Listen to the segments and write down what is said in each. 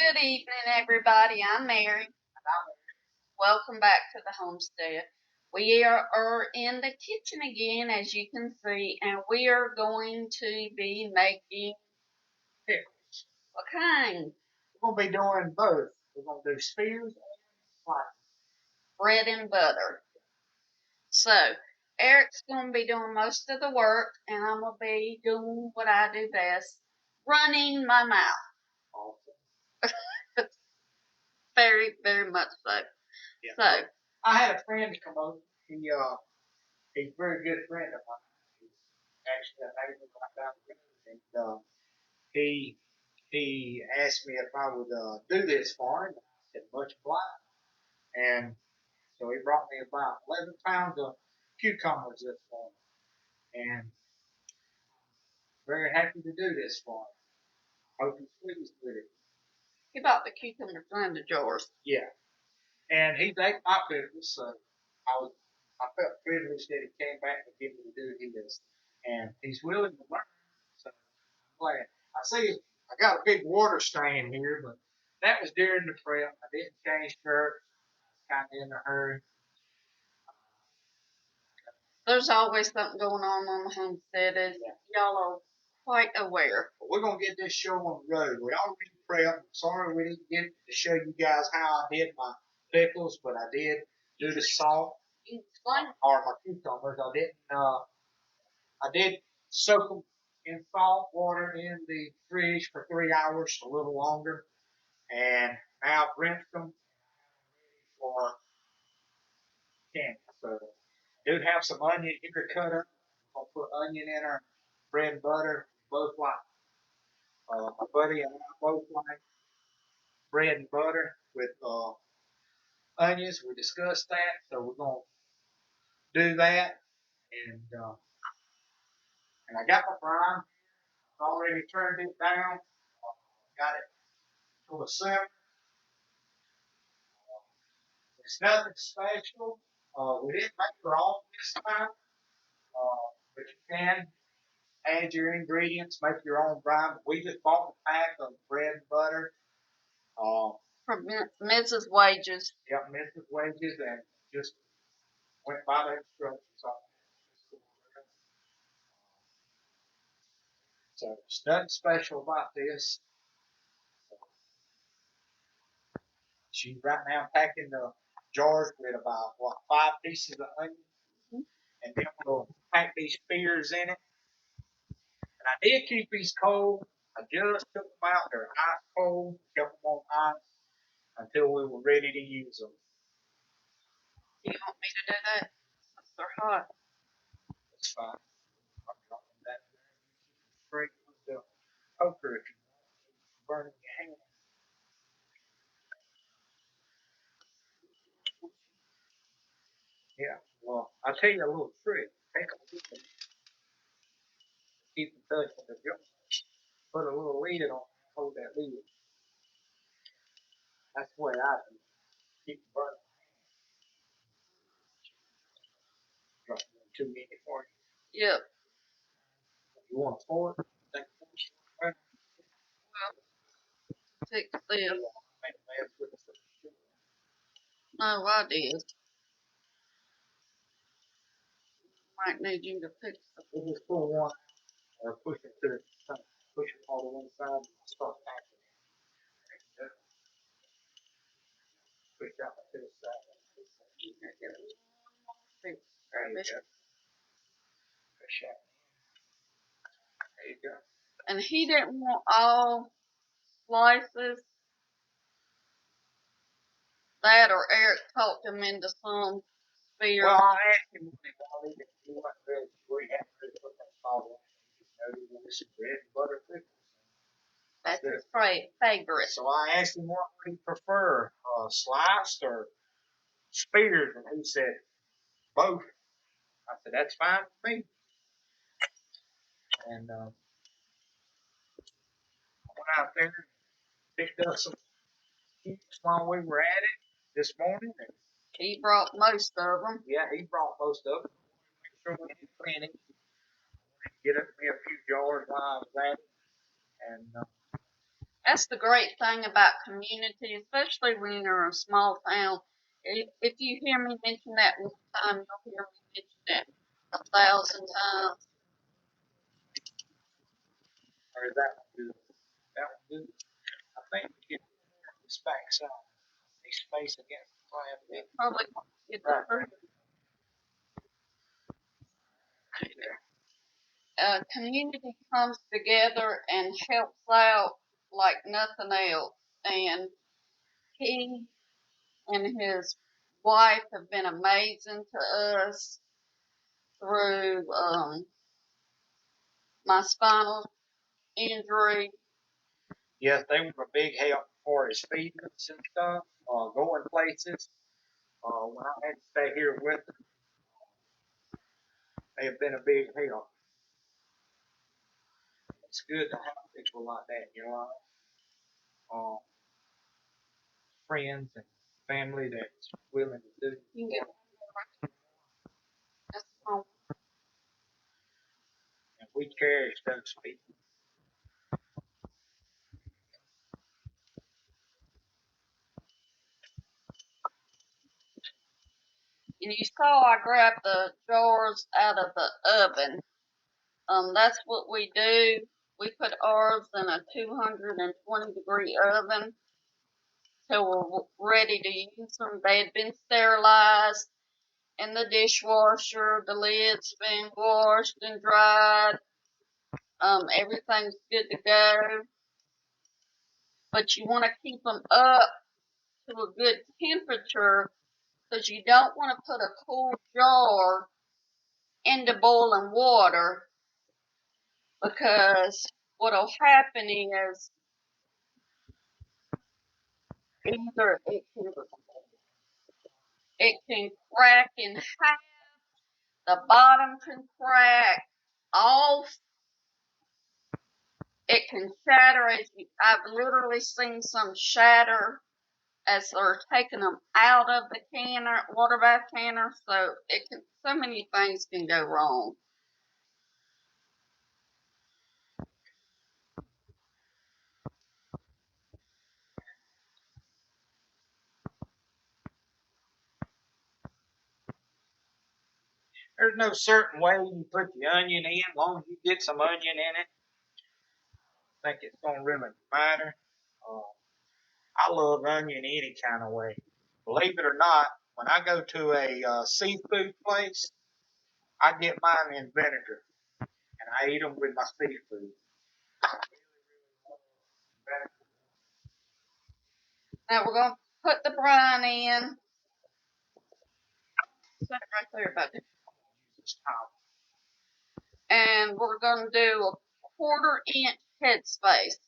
Good evening, everybody. I'm Mary. Welcome back to the homestead. We are in the kitchen again, as you can see, and we are going to be making Pickles. what kind? We're going to be doing both. We're going to do spears and slices. Bread and butter. So, Eric's going to be doing most of the work, and I'm going to be doing what I do best, running my mouth. Awesome. Very, very much so. Yeah. So, I had a friend come over. He's a very good friend of mine. He's actually a neighbor right down the road. And he asked me if I would do this for him. I said, much obliged. And so he brought me about 11 pounds of cucumbers this morning. And very happy to do this for him. Hope he's pleased with it. he bought the cucumbers in the jars. Yeah. And he's ate my pickles, so I felt privileged that he came back to give me to do his. And he's willing to learn. So I'm glad. I see I got a big water stain here, but that was during the prep. I didn't change shirts. I was kinda in a hurry. There's always something going on the homestead, as Yeah. y'all are quite aware. But we're gonna get this show on the road. We already prepped. Sorry we didn't get to show you guys how I did my pickles, but I did do the salt Explain. or my cucumbers. I did soak them in salt water in the fridge for 3 hours, a little longer, and now I've rinsed them for candy. So I do have some onion here cut up. I'll put onion in our bread and butter. Both like my buddy and I both like bread and butter with onions. We discussed that, so we're gonna do that. And I got my brine. Already turned it down. Got it to a simmer. It's nothing special. We didn't make it all this time, but you can add your ingredients, make your own brine. We just bought a pack of bread and butter. Uh, From Mrs. Wages. Got Mrs. Wages and just went by the instructions on it. So there's nothing special about this. She's right now packing the jars with about 5 pieces of onion, and then we'll pack these spears in it. And I did keep these cold. I just took them out. They're ice cold. Kept them on ice until we were ready to use them. Do you want me to do that? They're hot. That's fine. I'm dropping that in there. Straight with the poker if you want. Burning your hand. Yeah. Well, I'll tell you a little trick. Take a little, keep the touch on the jar. Put a little lid on. Hold that lid. That's the way I do. Keep it burning. Drop it too many for you. Yep. You want a fork? Take a fork. Fix this. Make a mess with it. No, I did. Might need you to fix it. We'll just pull one or push it to the side. Push it all to one side and start packing it. Push out to the side. Fix There you it. go. Push out. There you go. And he didn't want all slices. That or Eric talked him into some spear. Well, I asked him if he wasn't ready. We hadn't really put that salt on. He wanted some bread and butter pickles. That's his favorite. So I asked him what would he prefer, sliced or speared, and he said both. I said that's fine with me. And I went out there, and picked up some cakes while we were at it this morning. And He brought most of them. yeah, he brought most of it. Make sure we didn't plenty. Get up me a few jars while I was at it, and That's the great thing about community, especially when you're in a small town. If you hear me mention that one time, you'll hear me mention it 1,000 times. Or is that one good? That one good? I think we get this backside. They space against the plan. You probably won't get the Right. fruit. Community comes together and helps out like nothing else. And he and his wife have been amazing to us through my spinal injury. Yes, they were a big help for his feeding us and stuff, going places. When I had to stay here with them, they have been a big help. It's good to have people like that in your life. Friends and family that's willing to do. You can get this home. And we cherish those people. And you saw I grabbed the jars out of the oven. That's what we do. We put ours in a 220-degree oven till we're ready to use them. They had been sterilized in the dishwasher. The lid's been washed and dried. Everything's good to go. But you want to keep them up to a good temperature because you don't want to put a cool jar into boiling water because what'll happen is either it can crack in half, the bottom can crack off, it can shatter. I've literally seen some shatter as they're taking them out of the canner, water bath canner. So so many things can go wrong. There's no certain way you put the onion in, as long as you get some onion in it. I think it's gonna really matter. Uh, I love onion any kind of way. Believe it or not, when I go to a seafood place, I get mine in vinegar and I eat them with my seafood. Now we're going to put the brine in. Set it right there, buddy. And we're going to do a 1/4 inch headspace.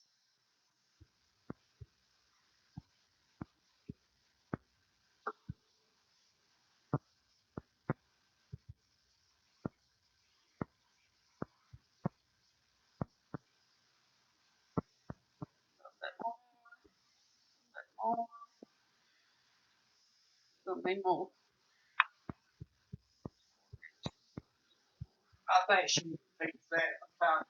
Oh, gonna be more. I think she thinks that sometimes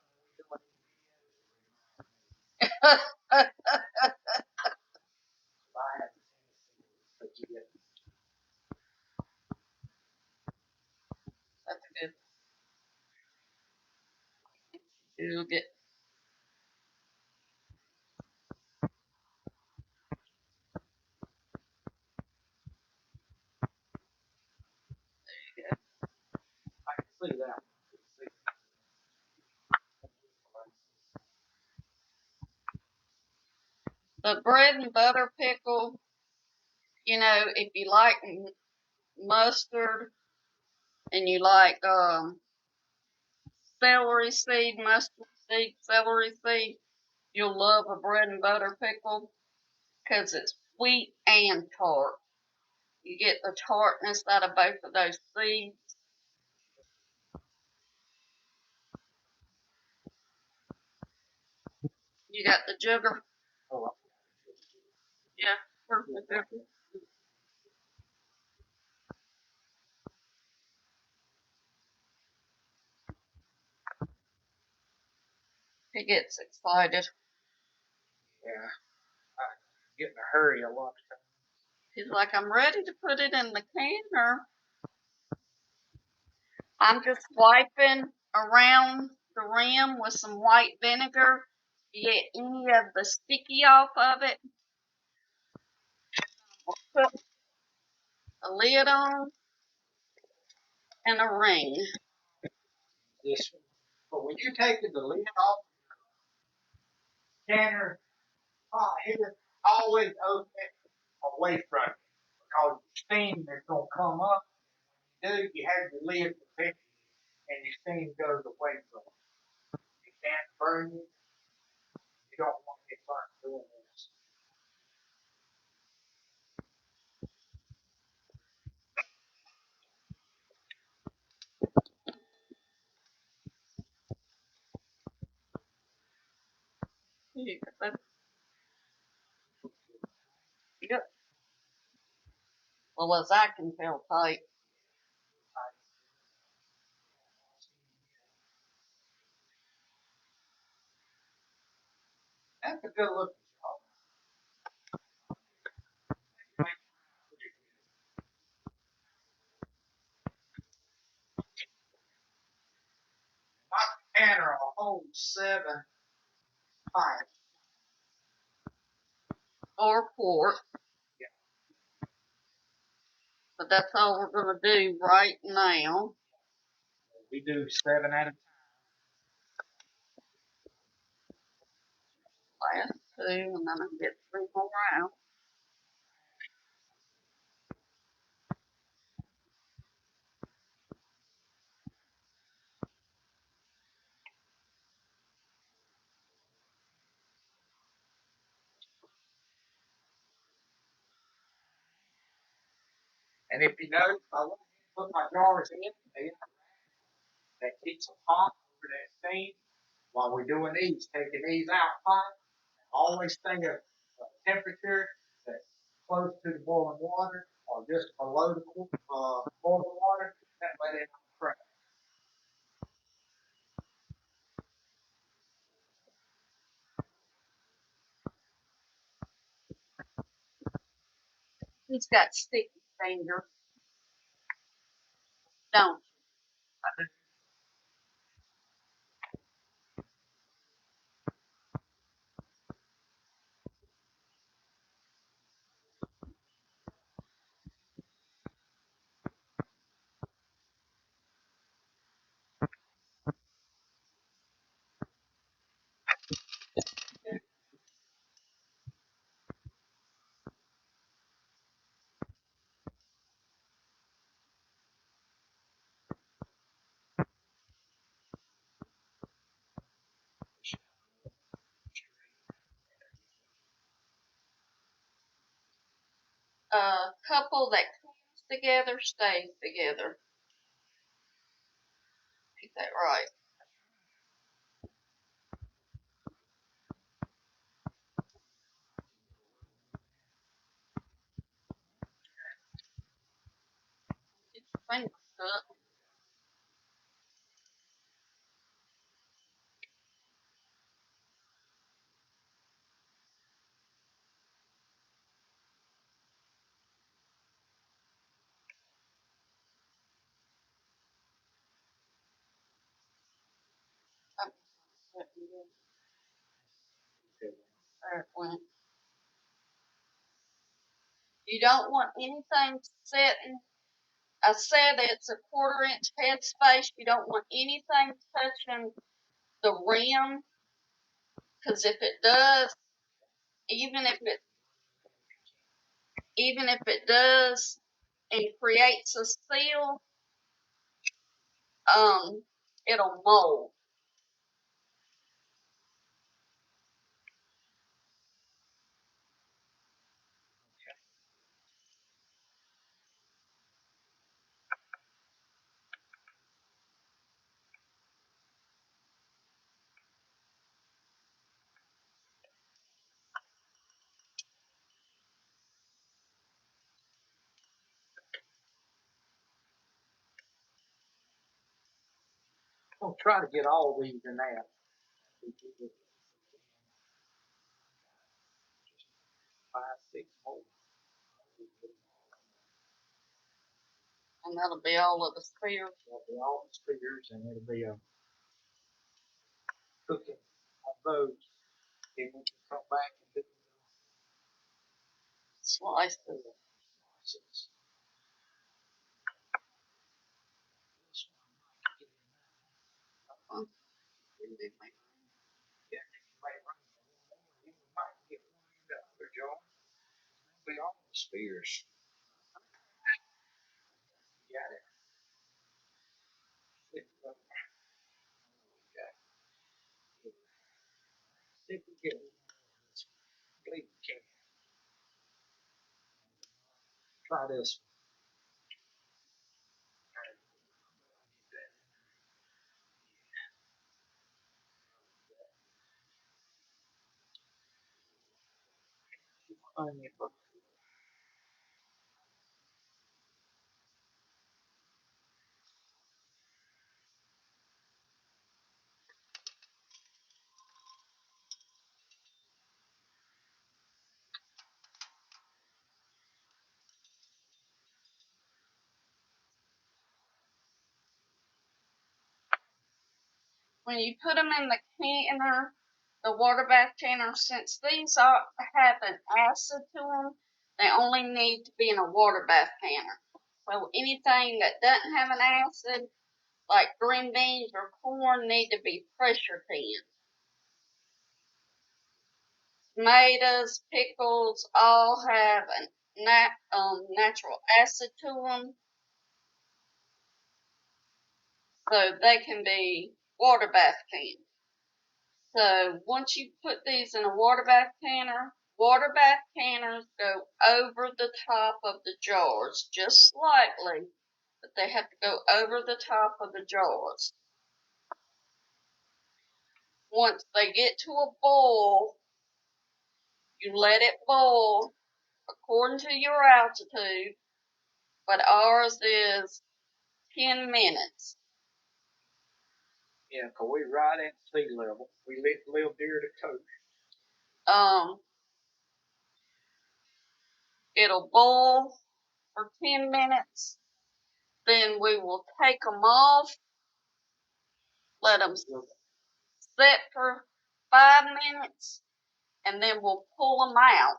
That's good. It'll get good. I can see that. The bread and butter pickle, if you like mustard and you like celery seed, mustard seed, celery seed, you'll love a bread and butter pickle because it's sweet and tart. You get the tartness out of both of those seeds. You got the sugar. Oh, Yeah, where's the sugar? He gets excited. Yeah, I get in a hurry a lot of times. He's like, I'm ready to put it in the canner. I'm just wiping around the rim with some white vinegar to get any of the sticky off of it. We'll put a lid on and a ring. This one. But when you're taking the lid off the canner pot here, always open it away from it because the steam is going to come up. Do you have your lid protected and your steam goes away from it. It can't burn you. You don't want to get burnt doing this. Yep. Well, as I can tell, tight. That's a good looking job. My canner will hold 7 pints. Or quart. Yeah. But that's all we're going to do right now. We do 7 at a time. Last two, and then I can get 3 more out. And if you notice, I want to put my jars in that keeps them hot over that steam while we're doing these, taking these out hot. Always think of temperature that's close to the boiling water or just below the boiling water. That way they don't crack. He's got sticky fingers, don't you? A couple that comes together stays together. Ain't that right? Get your fingers cut. There it went. You don't want anything setting. I said it's a 1/4 inch headspace. You don't want anything touching the rim, because if it does, even if it even if it does and creates a seal, it'll mold. I'm going to try to get all these in that. 5, 6 more. And that'll be all of the spears. That'll be all the spears, and it'll be a cooking on those. Then we can come back and do Slices. slices. This Uh, yeah, you might run you might get one in the other jar. Be all the spears. You got it. Flip it up. We got it. See if we get one. I believe we can. Try this one. Onion. When you put them in the canner, the water bath canner, since these are have an acid to them, they only need to be in a water bath canner. So anything that doesn't have an acid, like green beans or corn, need to be pressure canned. Tomatoes, pickles, all have a natural acid to them, so they can be water bath canned. So once you put these in a water bath canners go over the top of the jars just slightly, but they have to go over the top of the jars. Once they get to a boil, you let it boil according to your altitude, but ours is 10 minutes. Yeah, 'cause we right at sea level. We live near the coast. Um, it'll boil for 10 minutes. Then we will take them off, let them sit for 5 minutes, and then we'll pull them out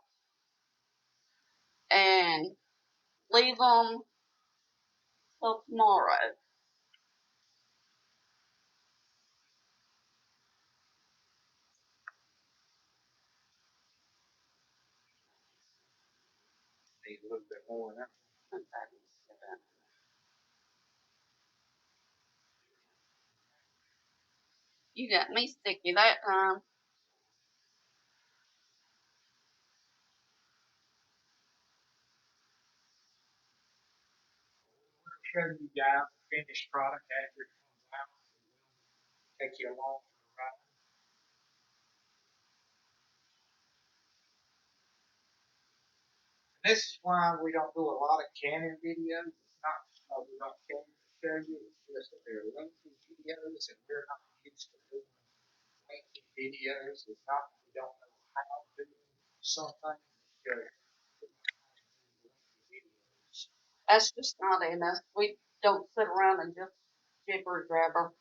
and leave them till tomorrow. Need a little bit more than that. You got me sticky that time. Show you guys the finished product after it comes out. Take you along for the ride. This is why we don't do a lot of canning videos. It's not because we don't care to show you. It's just that they're lengthy videos, and we're not used to doing lengthy videos. It's not that we don't know how to do something. Videos. That's just not in us. We don't sit around and just jibber jabber.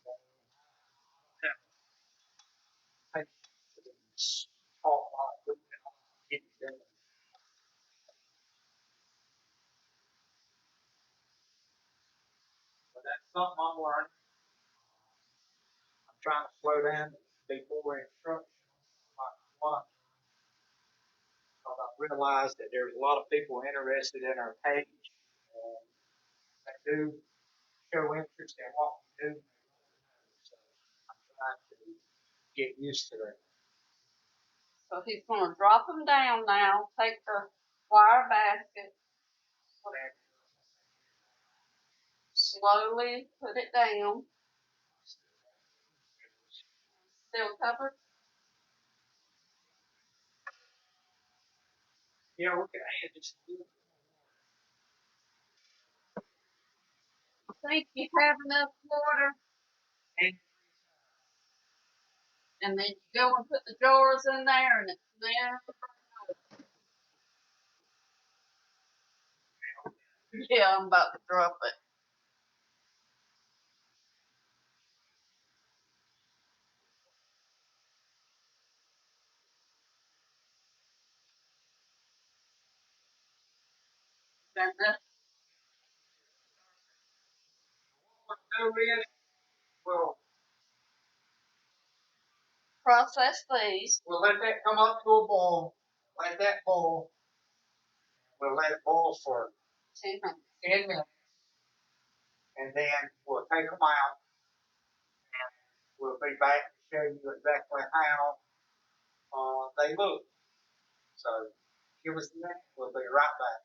Talk like we can get it done. But that's something I'm learning. I'm trying to slow down before instruction. Like one, because I realized that there's a lot of people interested in our page. And they do show interest in what we do. So I'm trying to get used to that. So he's going to drop them down now, take the wire basket, slowly put it down, still covered. Yeah, we can add just a little I think you have enough water. bit. And then you go and put the jars in there and it's there. Yeah, I'm about to drop it. Then this So then we'll process these. we'll let that come up to a boil. Let that boil. We'll let it boil for 200. 10 minutes, and then we'll take them out. We'll be back to show you exactly how they look. So give us a minute. We'll be right back.